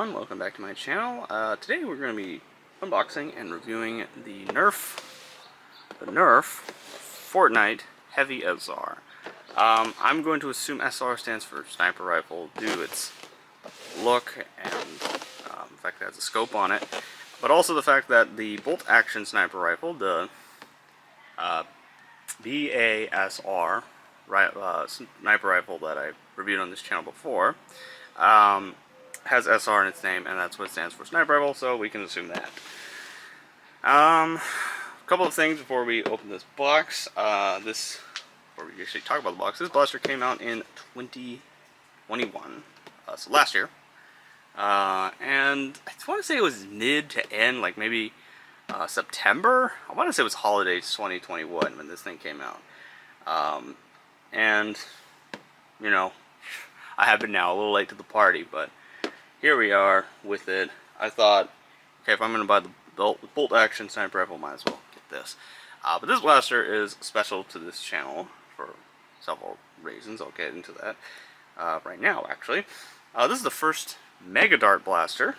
everyone, welcome back to my channel. Today we're going to be unboxing and reviewing the Nerf Fortnite Heavy SR. I'm going to assume SR stands for sniper rifle due to its look and the fact that it has a scope on it, but also the fact that the bolt action sniper rifle, the BASR sniper rifle that I reviewed on this channel before, has SR in its name, and that's what it stands for, sniper rifle, so we can assume that. A couple of things before we open this box. Before we actually talk about the box, this blaster came out in 2021, so last year. And I want to say it was mid to end, like maybe September. I want to say it was holidays 2021 when this thing came out. And, you know, I have been now a little late to the party, but here we are with it. I thought, okay, if I'm going to buy the bolt action sniper rifle, might as well get this. But this blaster is special to this channel for several reasons. I'll get into that right now, actually. This is the first Mega Dart blaster,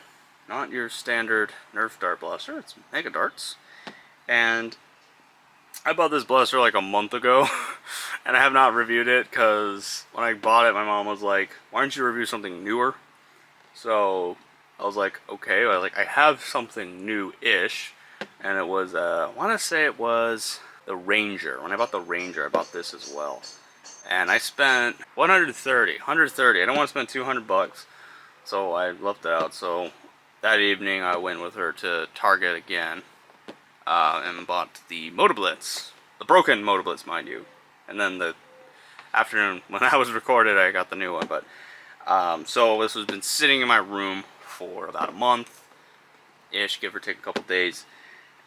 not your standard Nerf Dart blaster. It's Mega Darts, and I bought this blaster like a month ago, and I have not reviewed it because when I bought it, my mom was like, "Why don't you review something newer?" So I was like, "Okay." I have something new-ish, and it was I want to say it was the Ranger. When I bought the Ranger, I bought this as well, and I spent $130. I don't want to spend $200, so I left it out. So that evening, I went with her to Target again. And bought the Motoblitz, the broken Motoblitz, mind you. And then the afternoon, when I was recorded, I got the new one. But so this has been sitting in my room for about a month-ish, give or take a couple days.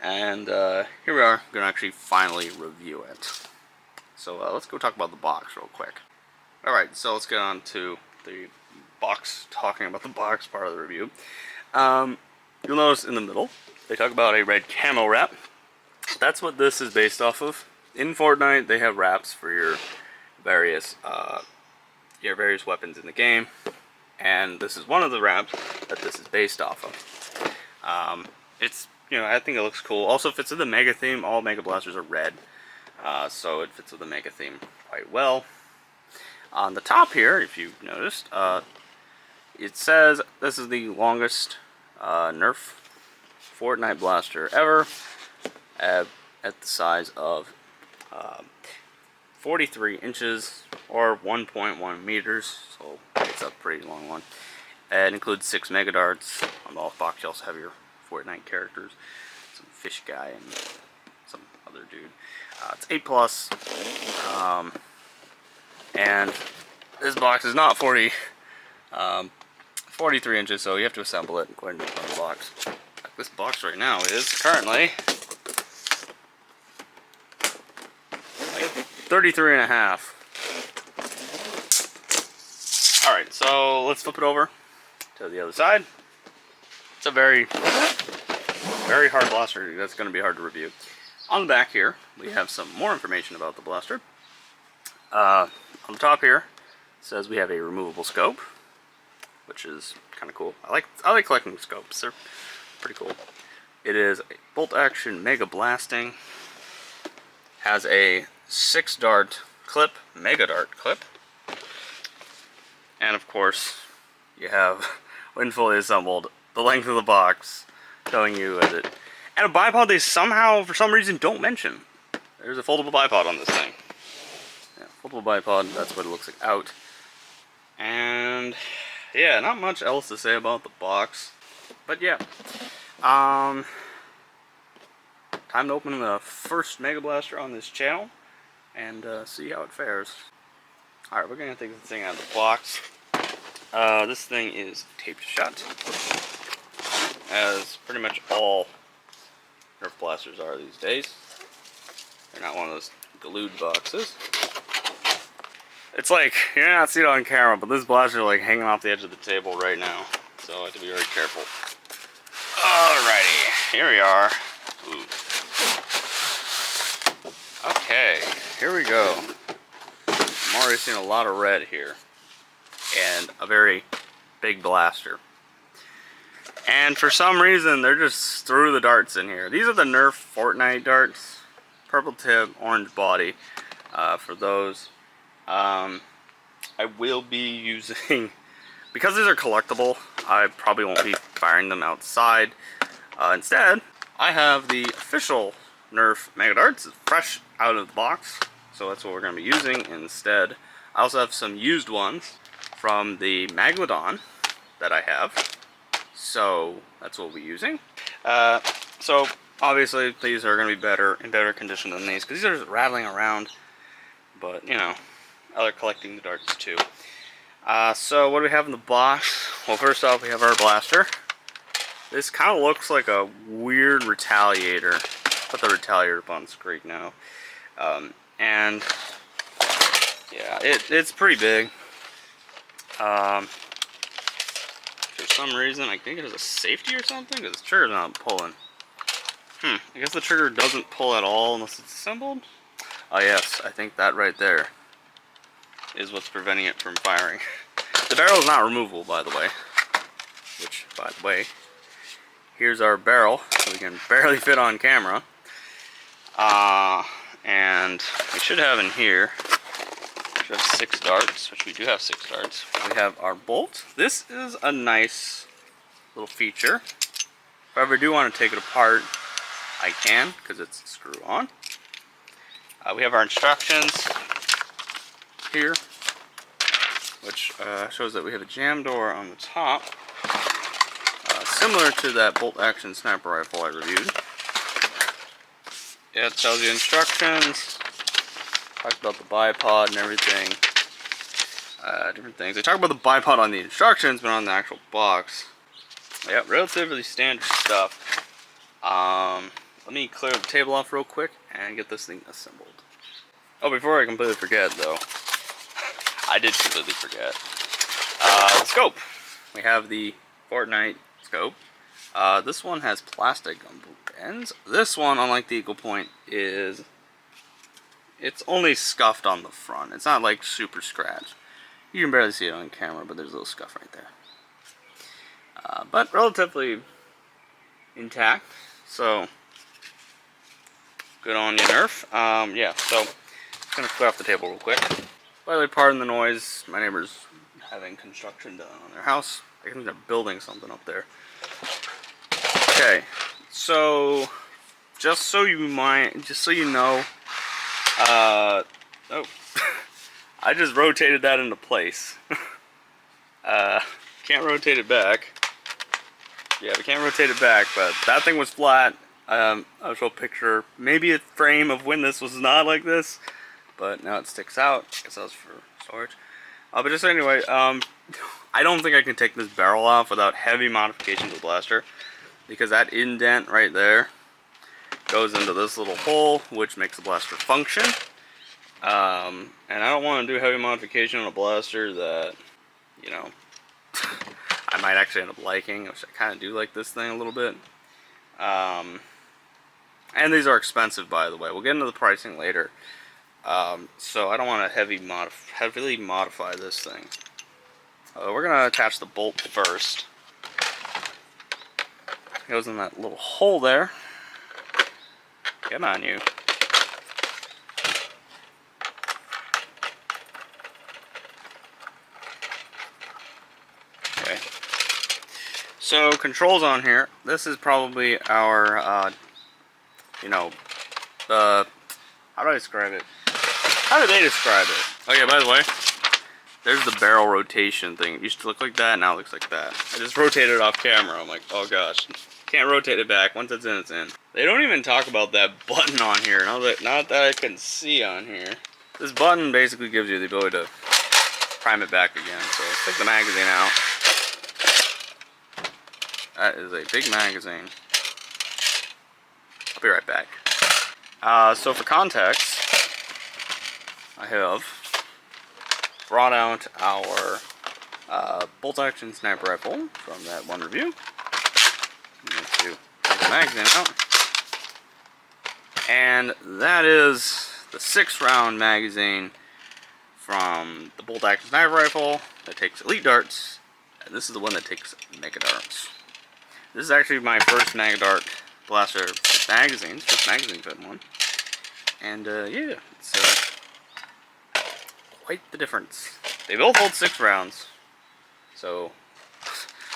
And here we are, going to actually finally review it. So let's go talk about the box real quick. Alright, so let's get on to the box, talking about the box part of the review. You'll notice in the middle, they talk about a red camo wrap. That's what this is based off of. In Fortnite, they have wraps for your various weapons in the game, and this is one of the wraps that this is based off of. It's, you know, I think it looks cool. Also fits with the Mega theme. All Mega blasters are red, so it fits with the Mega theme quite well. On the top here, if you've noticed, it says this is the longest Nerf Fortnite blaster ever, at the size of 43 inches or 1.1 meters, so it's a pretty long one. It includes 6 Mega Darts. On the box you also have your Fortnite characters, some fish guy and some other dude. It's 8+, and this box is not 43 inches, so you have to assemble it according to the box. This box right now is currently like 33.5. Alright, so let's flip it over to the other side. It's a very hard blaster. That's going to be hard to review. On the back here, we have some more information about the blaster. On the top here, it says we have a removable scope, which is kind of cool. I like collecting scopes. They're pretty cool. It is a bolt action mega blasting. Has a 6 dart clip, Mega Dart clip. And of course, you have, when fully assembled, the length of the box telling you is it. And a bipod they somehow, for some reason, don't mention. There's a foldable bipod on this thing. Yeah, foldable bipod, that's what it looks like out. And yeah, not much else to say about the box. But yeah, time to open the first Mega Blaster on this channel and see how it fares. Alright, we're going to take this thing out of the box. This thing is taped shut, as pretty much all Nerf blasters are these days. They're not one of those glued boxes. It's like, you're not seeing it on camera, but this blaster is like hanging off the edge of the table right now, so I have to be very careful. Alrighty, here we are. Ooh. Okay, here we go. I'm already seeing a lot of red here, and a very big blaster. And for some reason, they're just threw the darts in here. These are the Nerf Fortnite darts. Purple tip, orange body. For those. I will be using... Because these are collectible, I probably won't be firing them outside. Instead, I have the official Nerf Mega Darts, fresh out of the box. So that's what we're going to be using instead. I also have some used ones from the Megalodon that I have. So that's what we'll be using. So obviously these are going to be in better condition than these, because these are just rattling around. But, you know, I like collecting the darts too. So what do we have in the box? Well, first off, we have our blaster. This kind of looks like a weird retaliator. Put the retaliator up on screen now. And yeah, it's pretty big. For some reason, I think it has a safety or something, because the trigger's not pulling. I guess the trigger doesn't pull at all unless it's assembled. Oh yes, I think that right there is what's preventing it from firing. The barrel is not removable, by the way. Which, by the way, here's our barrel. So we can barely fit on camera. And we should have in here, we should have 6 darts, which we do have 6 darts. We have our bolt. This is a nice little feature. If I ever do want to take it apart, I can, because it's screw on. We have our instructions here, which shows that we have a jam door on the top, similar to that bolt action sniper rifle I reviewed. Yeah, it tells you instructions, talks about the bipod and everything, different things. They talk about the bipod on the instructions, but on the actual box, yeah, relatively standard stuff. Let me clear the table off real quick and get this thing assembled. Oh, before I completely forget though, I did completely forget. The scope. We have the Fortnite scope. This one has plastic on both ends. This one, unlike the Eagle Point, it's only scuffed on the front. It's not like super scratched. You can barely see it on camera, but there's a little scuff right there. But relatively intact. So good on you, Nerf. Yeah, so I'm gonna clear off the table real quick. By the way, pardon the noise. My neighbor's having construction done on their house. I think they're building something up there. Okay, so just so you know, oh, I just rotated that into place. Can't rotate it back. Yeah, we can't rotate it back, but that thing was flat. I'll show a picture, maybe a frame of when this was not like this, but now it sticks out. I guess that was for storage. But just anyway, I don't think I can take this barrel off without heavy modification to the blaster, because that indent right there goes into this little hole, which makes the blaster function. And I don't want to do heavy modification on a blaster that, you know, I might actually end up liking, which I kind of do like this thing a little bit. And these are expensive, by the way. We'll get into the pricing later. So I don't want to heavily modify this thing. We're going to attach the bolt first. It goes in that little hole there. Come on, you. Okay. So controls on here. This is probably our, you know, how do I describe it? How do they describe it? Oh yeah, by the way, there's the barrel rotation thing. It used to look like that, now it looks like that. I just rotated it off camera. I'm like, oh gosh. Can't rotate it back. Once it's in, it's in. They don't even talk about that button on here. Not that I can see on here. This button basically gives you the ability to prime it back again. So let's take the magazine out. That is a big magazine. I'll be right back. So for context, I have brought out our bolt-action sniper rifle from that one review. I'm going to take the magazine out. And that is the 6-round magazine from the bolt-action sniper rifle that takes elite darts. And this is the one that takes mega darts. This is actually my first Mag Dart blaster with magazines, first magazine fit one. And yeah, it's quite the difference. They both hold 6 rounds, so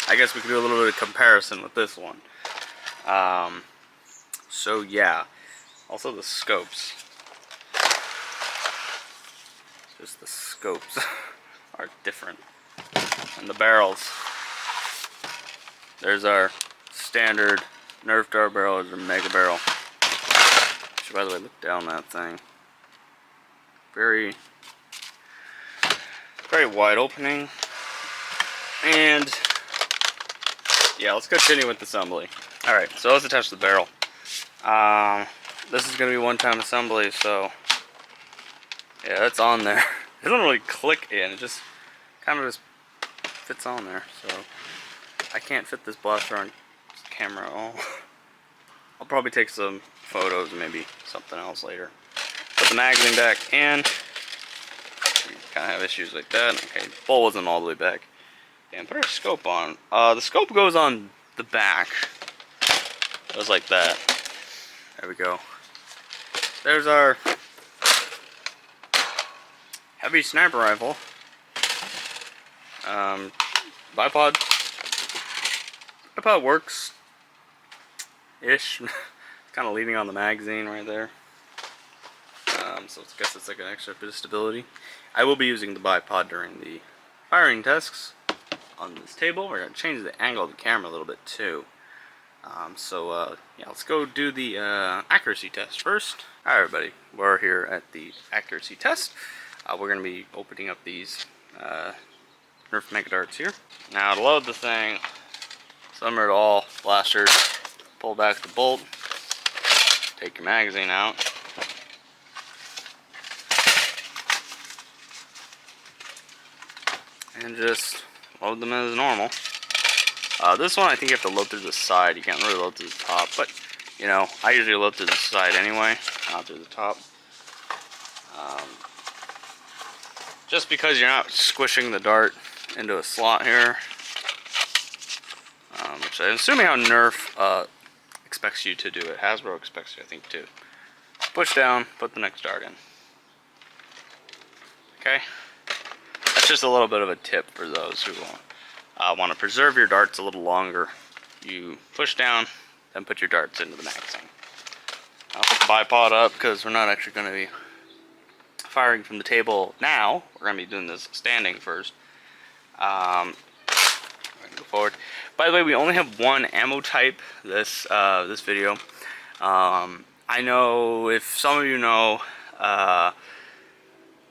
I guess we can do a little bit of comparison with this one. So yeah, also the scopes. Just the scopes are different. And the barrels. There's our standard Nerf dart barrel, there's our mega barrel. Which, by the way, look down that thing. Very wide opening. And yeah, let's continue with the assembly. Alright, so let's attach the barrel. This is going to be one-time assembly, so yeah, that's on there. It doesn't really click in, it just kind of just fits on there. So I can't fit this blaster on camera at all. I'll probably take some photos and maybe something else later. Put the magazine back in. Kind of have issues like that. Okay, the bowl wasn't all the way back. And put our scope on. The scope goes on the back. Goes like that. There we go. There's our heavy sniper rifle. Bipod. Bipod works ish. Kind of leaning on the magazine right there. So I guess it's like an extra bit of stability. I will be using the bipod during the firing tests on this table. We're going to change the angle of the camera a little bit too. Yeah, let's go do the accuracy test first. Alright everybody, we're here at the accuracy test. We're going to be opening up these Nerf Mega Darts here. Now to load the thing, similar to all blasters, pull back the bolt, take your magazine out. And just load them as normal. This one I think you have to load through the side. You can't really load through the top, but you know, I usually load through the side anyway, not through the top. Just because you're not squishing the dart into a slot here, which I'm assuming how Nerf expects you to do it. Hasbro expects you, I think, too. Push down, put the next dart in. Okay. That's just a little bit of a tip for those who want to preserve your darts a little longer. You push down, then put your darts into the magazine. I'll put the bipod up because we're not actually going to be firing from the table now. We're going to be doing this standing first. We're going to go forward. By the way, we only have one ammo type this video. I know if some of you know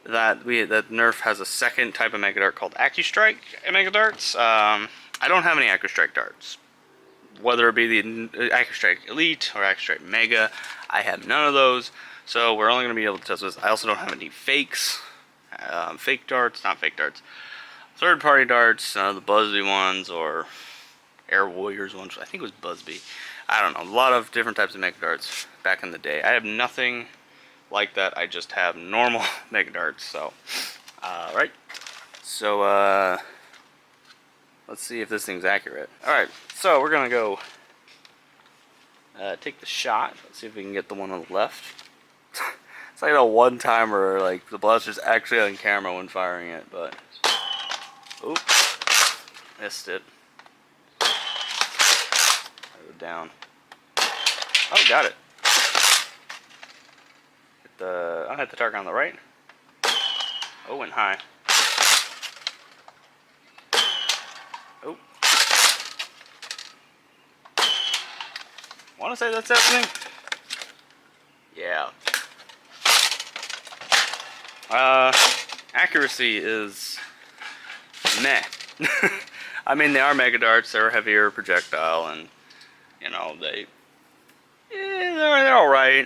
that Nerf has a second type of Mega Dart called AccuStrike Mega Darts. I don't have any AccuStrike darts. Whether it be the AccuStrike Elite or AccuStrike Mega, I have none of those. So we're only going to be able to test this. I also don't have any fakes. Fake darts, not fake darts. Third-party darts, the Busby ones or Air Warriors ones. I think it was Busby. I don't know. A lot of different types of Mega Darts back in the day. I have nothing like that. I just have normal Mega Darts. So, right. So, let's see if this thing's accurate. Alright, so we're gonna go take the shot. Let's see if we can get the one on the left. It's like a one-timer, like the blaster's actually on camera when firing it, but oops, missed it. Go down. Oh, got it. I'll hit the target on the right. Oh, went high. Oh. Want to say that's everything? Yeah. Accuracy is meh. I mean, they are Mega Darts. They're a heavier projectile, and you know they're all right.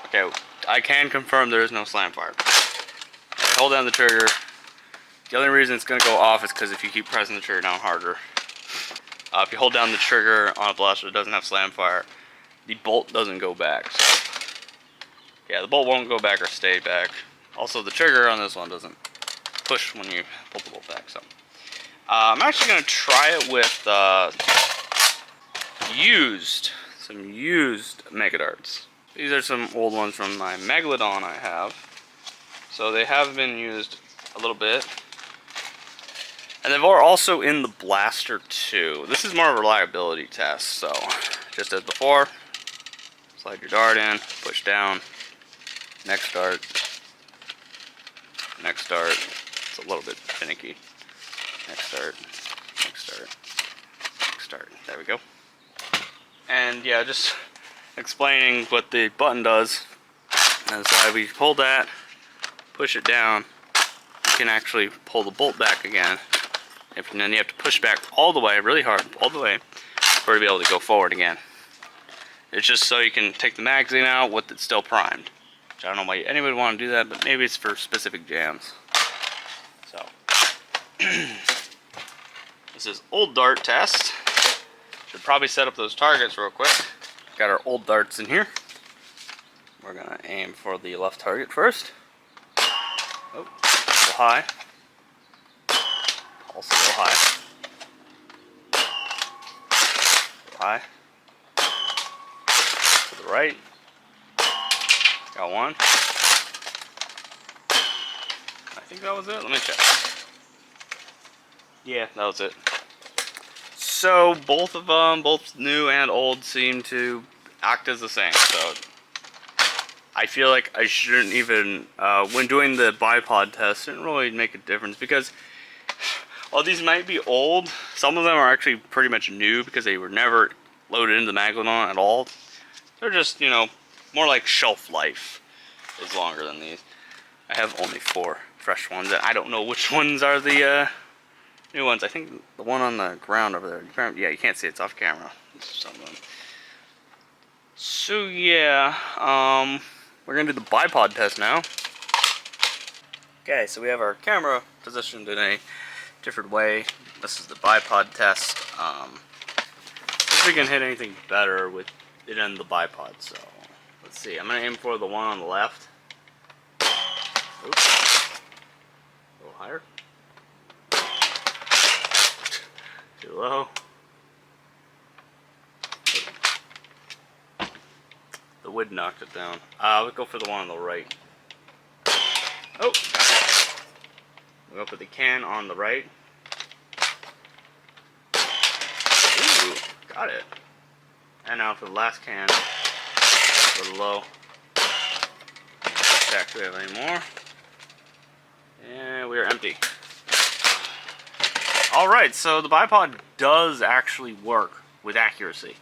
Okay, I can confirm there is no slam fire. Okay, hold down the trigger. The only reason it's going to go off is because if you keep pressing the trigger down harder. If you hold down the trigger on a blaster that doesn't have slam fire, the bolt doesn't go back. So, yeah, the bolt won't go back or stay back. Also, the trigger on this one doesn't push when you pull the bolt back. So, I'm actually going to try it with some used Mega Darts. These are some old ones from my Megalodon I have. So they have been used a little bit. And they're also in the blaster too. This is more of a reliability test, so just as before, slide your dart in, push down, next dart, next dart. It's a little bit finicky. Next dart, next dart, next dart. There we go. And yeah, just explaining what the button does. And so we pull that, push it down, you can actually pull the bolt back again. And then you have to push back all the way, really hard, all the way, for it to be able to go forward again. It's just so you can take the magazine out with it still primed. Which I don't know why anybody would want to do that, but maybe it's for specific jams. So, this is old dart test. Should probably set up those targets real quick. Got our old darts in here. We're gonna aim for the left target first. Oh, a little high. Also a little high. High. To the right. Got one. I think that was it. Let me check. Yeah, that was it. So both of them, both new and old, seem to act as the same. So I feel like I shouldn't even, when doing the bipod test, didn't really make a difference because while these might be old, some of them are actually pretty much new because they were never loaded into the Megalodon at all. They're just, you know, more like shelf life is longer than these. I have only 4 fresh ones, and I don't know which ones are the new ones. I think the one on the ground over there. Yeah, you can't see it. It's off camera. Some of them. So yeah, we're gonna do the bipod test now. Okay, so we have our camera positioned in a different way. This is the bipod test. If we can hit anything better with it in the bipod. So let's see. I'm gonna aim for the one on the left. Oops. A little higher. Too low. The wind knocked it down. We'll go for the one on the right. Oh! We'll go for the can on the right. Ooh, got it. And now for the last can. A little low. Check, do we have any more? And we are empty. Alright, so the bipod does actually work with accuracy.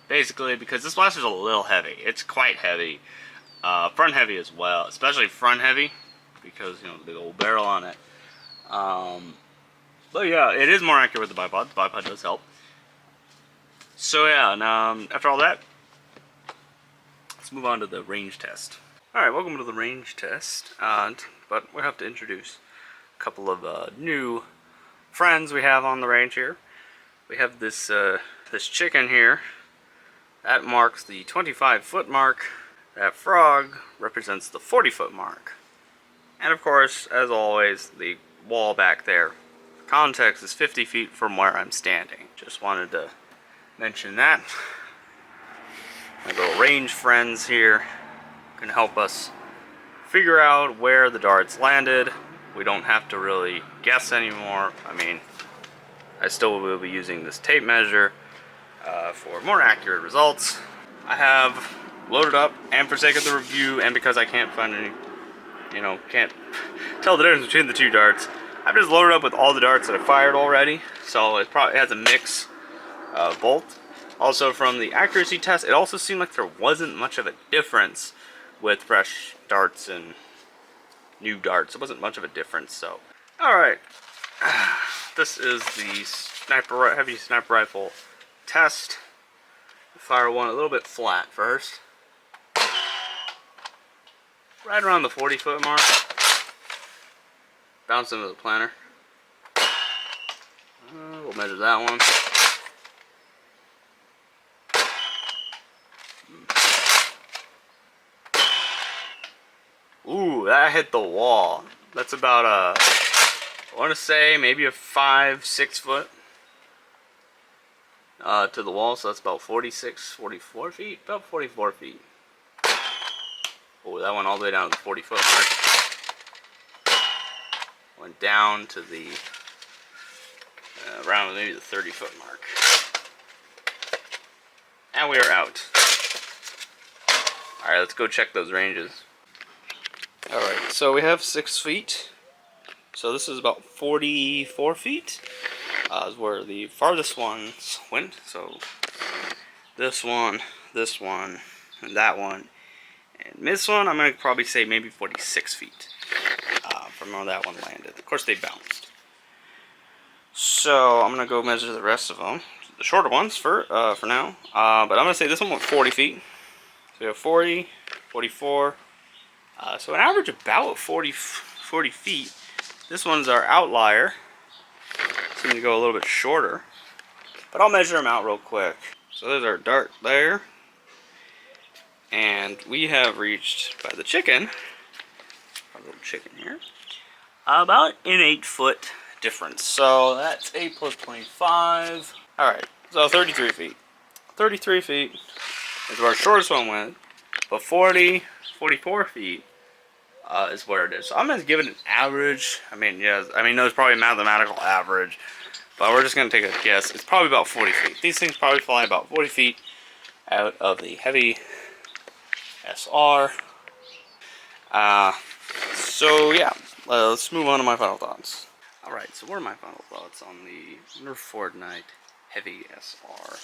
Basically, because this blaster is a little heavy. It's quite heavy. Front heavy as well, especially front heavy, because, you know, the big old barrel on it. But yeah, it is more accurate with the bipod. The bipod does help. So yeah, and, after all that, let's move on to the range test. Alright, welcome to the range test. But we have to introduce a couple of new friends we have on the range here. We have this this chicken here. That marks the 25-foot mark. That frog represents the 40-foot mark. And of course, as always, the wall back there. Context is 50 feet from where I'm standing. Just wanted to mention that. My little range friends here can help us figure out where the darts landed. We don't have to really guess anymore. I mean, I still will be using this tape measure for more accurate results. I have loaded up, and for sake of the review, and because I can't find any, you know, can't tell the difference between the two darts, I've just loaded up with all the darts that I fired already. So it probably has a mix of both. Also, from the accuracy test, it also seemed like there wasn't much of a difference with fresh darts and new darts. It wasn't much of a difference. So, all right, this is the heavy sniper rifle test. Fire one a little bit flat first, right around the 40-foot mark. Bounce into the planter. We'll measure that one. Ooh, that hit the wall. That's about I want to say maybe a 5-6 foot to the wall, so that's about 44 feet, about 44 feet. Oh, that went all the way down to the 40-foot mark. Went down to the around maybe the 30-foot mark. And we are out. Alright, let's go check those ranges. Alright, so we have 6 feet. So this is about 44 feet. Is where the farthest ones went. So this one, and that one. And this one, I'm going to probably say maybe 46 feet from where that one landed. Of course, they bounced. So I'm going to go measure the rest of them. The shorter ones for now. But I'm going to say this one went 40 feet. So we have 40, 44. So an average about 40 feet. This one's our outlier. Seems to go a little bit shorter. But I'll measure them out real quick. So there's our dart there. And we have reached, by the chicken, our little chicken here, about an 8-foot difference. So that's 8 plus 25. Alright, so 33 feet. 33 feet is where our shortest one went. But 44 feet is where it is. So I'm going to give it an average. I mean, yes, there's probably a mathematical average. But we're just going to take a guess. It's probably about 40 feet. These things probably fly about 40 feet out of the heavy SR. So yeah, let's move on to my final thoughts. Alright, so what are my final thoughts on the Nerf Fortnite Heavy SR?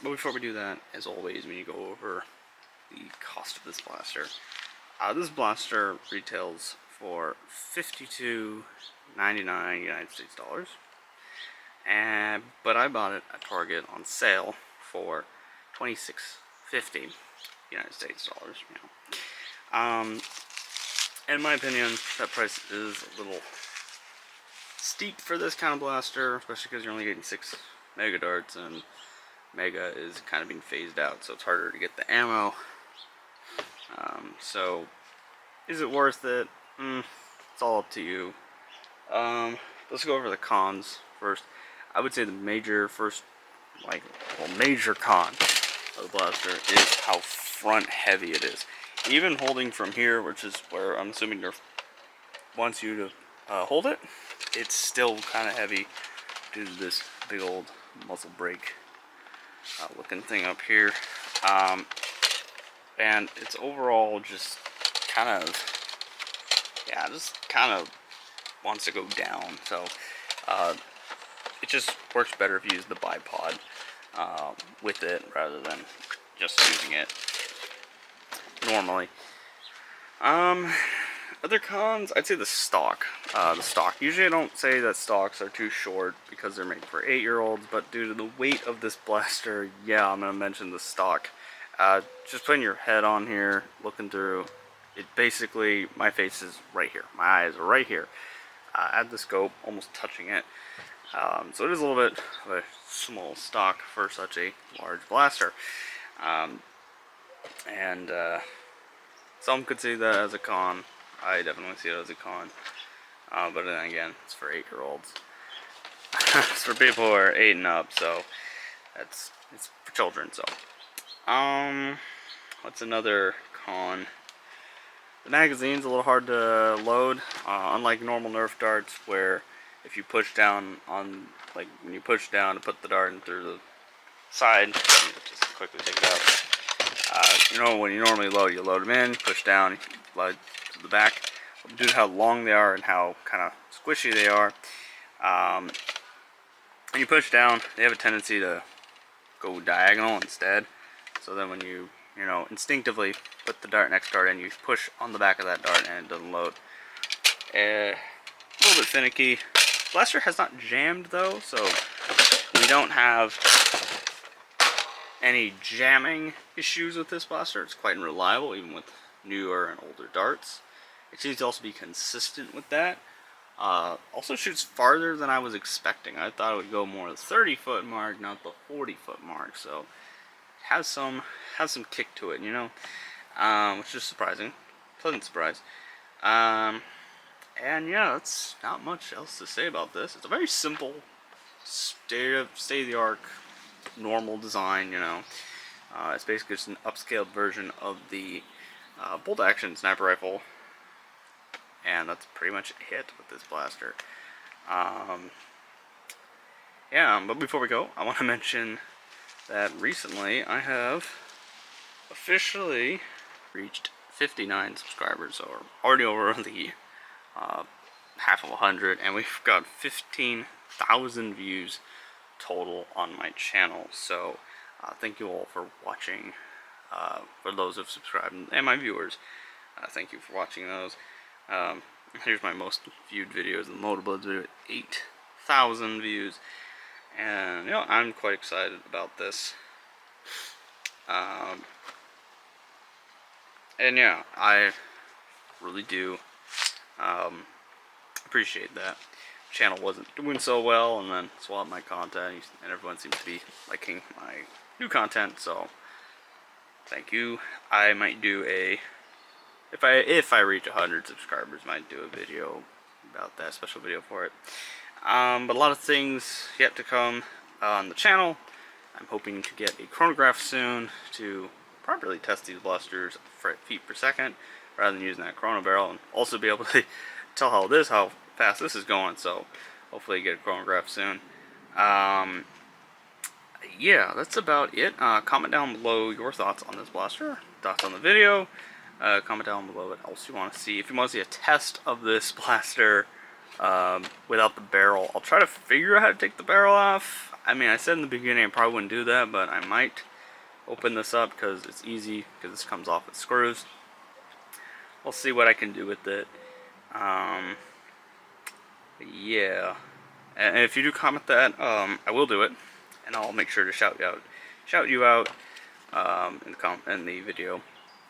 But before we do that, as always, we need to go over the cost of this blaster. This blaster retails for $52.99 United States dollars. But I bought it at Target on sale for $26.50 United States dollars. In my opinion, that price is a little steep for this kind of blaster, especially because you're only getting 6 mega darts, and mega is kind of being phased out, so it's harder to get the ammo. So, is it worth it? It's all up to you. Let's go over the cons first. I would say the major con of the blaster is how front heavy it is. Even holding from here, which is where I'm assuming Nerf wants you to hold it, it's still kind of heavy due to this big old muzzle brake looking thing up here. And it's overall just kind of wants to go down. So it just works better if you use the bipod with it rather than just using it normally. Other cons, I'd say the stock. Usually I don't say that stocks are too short because they're made for 8-year-olds, but due to the weight of this blaster, yeah, I'm going to mention the stock. Just putting your head on here, looking through, it basically, my face is right here. My eyes are right here. At the scope, almost touching it. So it is a little bit of a small stock for such a large blaster. Some could see that as a con. I definitely see it as a con. But then again, it's for 8-year-olds. It's for people who are 8 and up, so it's for children. So, what's another con? The magazine's a little hard to load, unlike normal Nerf darts, where if you push down on, like when you push down to put the dart in through the side, just quickly take it out. When you normally load, you load them in, push down, load to the back. Due to how long they are and how kind of squishy they are, when you push down, they have a tendency to go diagonal instead. So then when you instinctively put the next dart in, you push on the back of that dart and it doesn't load. A little bit finicky. Blaster has not jammed though, so we don't have any jamming issues with this blaster. It's quite reliable even with newer and older darts. It seems to also be consistent with that. Also shoots farther than I was expecting. I thought it would go more the 30-foot mark, not the 40-foot mark. So it has some kick to it, which is surprising, pleasant surprise. And yeah, that's not much else to say about this. It's a very simple, state-of-the-art, normal design, you know. It's basically just an upscaled version of the bolt-action sniper rifle, and that's pretty much it with this blaster. Yeah, but before we go, I want to mention that recently I have officially reached 59 subscribers, so we're already over the half of 100, and we've got 15,000 views total on my channel. So thank you all for watching. For those who have subscribed and my viewers, thank you for watching those. Here's my most viewed videos, the Motoblades video, 8,000 views, and you know, I'm quite excited about this. And yeah, I really do appreciate that. Channel wasn't doing so well, and then swapped my content, and everyone seems to be liking my new content, so thank you. I might do a, if I reach 100 subscribers, might do a video about that, special video for it. But a lot of things yet to come on the channel. I'm hoping to get a chronograph soon to properly test these blasters feet per second, rather than using that chrono barrel, and also be able to tell how fast this is going. So hopefully get a chronograph soon. Yeah, that's about it. Comment down below your thoughts on this blaster, thoughts on the video. Comment down below what else you want to see. If you want to see a test of this blaster without the barrel, I'll try to figure out how to take the barrel off. I mean, I said in the beginning I probably wouldn't do that, but I might open this up because it's easy, because this comes off with screws. We'll see what I can do with it. Yeah, and if you do comment that, I will do it, and I'll make sure to shout you out in the video.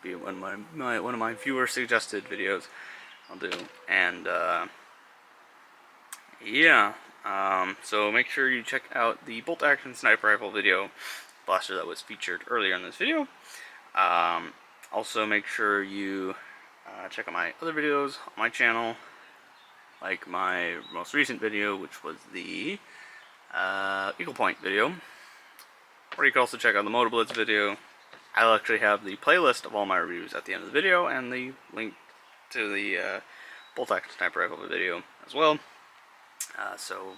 Be one of my viewer suggested videos I'll do. And yeah, so make sure you check out the bolt action sniper rifle video blaster that was featured earlier in this video. Also make sure you check out my other videos on my channel, like my most recent video, which was the Viewpoint video. Or you can also check out the Motoblades video. I'll actually have the playlist of all my reviews at the end of the video, and the link to the bolt action sniper rifle video as well. So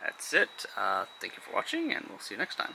that's it. Thank you for watching, and we'll see you next time.